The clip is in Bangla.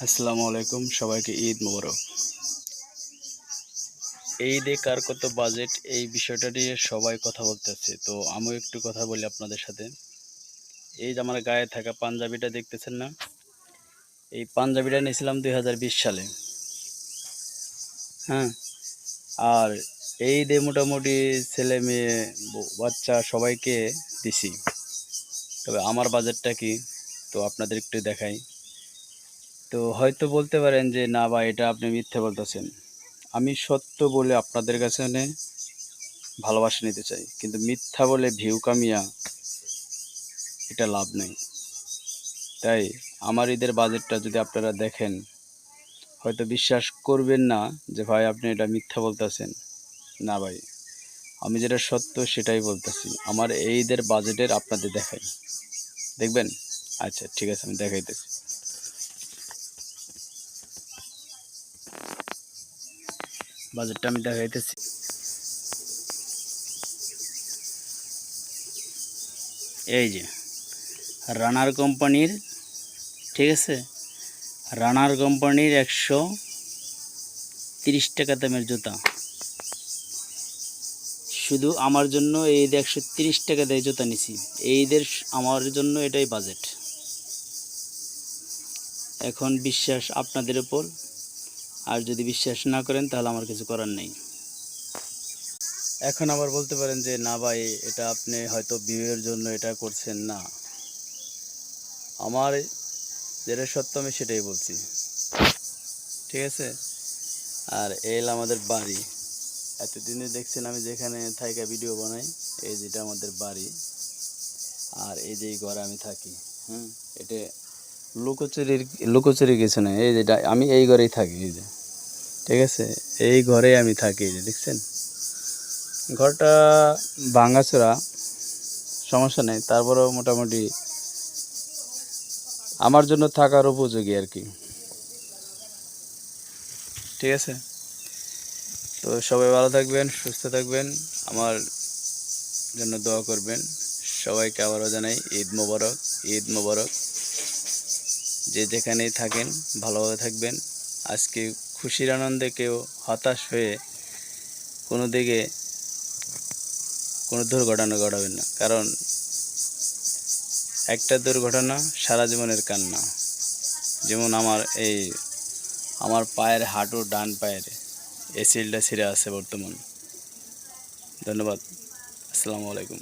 আসসালামু আলাইকুম, সবাইকে ঈদ মোবারক। ঈদে কার কত বাজেট, এই বিষয়টা নিয়ে সবাই কথা বলতেছে। তো আমিও একটু কথা বলি আপনাদের সাথে। এই যে আমার গায়ে থাকা পাঞ্জাবিটা দেখতেছেন না, এই পাঞ্জাবিটা নিয়েছিলাম 2020 সালে। হ্যাঁ, আর এই ঈদে মোটামুটি ছেলে মেয়ে বাচ্চা সবাইকে দিছি। তবে আমার বাজেটটা কি, তো আপনাদের একটু দেখাই। তো হয়তো বলতে পারেন যে না ভাই, এটা আপনি মিথ্যে বলতেছেন। আমি সত্য বলে আপনাদের কাছে ভালোবাসা নিতে চাই, কিন্তু মিথ্যা বলে ভিউ কামিয়া এটা লাভ নেই। তাই আমার ঈদের বাজেটটা যদি আপনারা দেখেন, হয়তো বিশ্বাস করবেন না যে ভাই আপনি এটা মিথ্যা বলতেছেন। না ভাই, আমি যেটা সত্য সেটাই বলতেছি। আমার এই ঈদের বাজেটের আপনাদের দেখাই, দেখবেন। আচ্ছা ঠিক আছে, আমি দেখাইতেছি। বাজেটটা আমি দেখাইতেছি। এই যে রানার কোম্পানির, ঠিক আছে, রানার কোম্পানির 130 টাকা দামের জুতা, শুধু আমার জন্য এই ঈদে 130 টাকা দিয়ে জুতা নিছি। এই ঈদের আমার জন্য এটাই বাজেট। এখন বিশ্বাস আপনাদের উপর, আর যদি বিশ্বাস না করেন তাহলে আমার কিছু করার নেই। এখন আবার বলতে পারেন যে না ভাই, এটা আপনি হয়তো ভিউয়ের জন্য এটা করছেন। না, আমার যেটা সত্য আমি সেটাই বলছি, ঠিক আছে। আর এই হলো আমাদের বাড়ি। এতদিনে দেখছেন আমি যেখানে থাইকা ভিডিও বানাই, এই যেটা আমাদের বাড়ি। আর এই যে ঘরে আমি থাকি। হুম, এটা লুকোচুরির কিছু নেই। এই যেটা আমি এই ঘরেই থাকি, এই যে, ঠিক আছে, এই ঘরেই আমি থাকি। এই যে দেখছেন, ঘরটা ভাঙাচোরা, সমস্যা নেই, তারপরেও মোটামুটি আমার জন্য থাকার উপযোগী আর কি, ঠিক আছে। তো সবাই ভালো থাকবেন, সুস্থ থাকবেন, আমার জন্য দোয়া করবেন। সবাইকে আবারও জানাই ঈদ মোবারক। ঈদ মোবারক। যে যেখানেই থাকেন ভালোভাবে থাকবেন। আজকে খুশির আনন্দে কেউ হতাশ হয়ে কোনো দিকে কোনো দুর্ঘটনা ঘটাবেন না, কারণ একটা দুর্ঘটনা সারা জীবনের কান্না। যেমন আমার পায়ের হাঁটু, ডান পায়ের এসিলটা ছিঁড়ে আছে বর্তমান। ধন্যবাদ। আসসালামু আলাইকুম।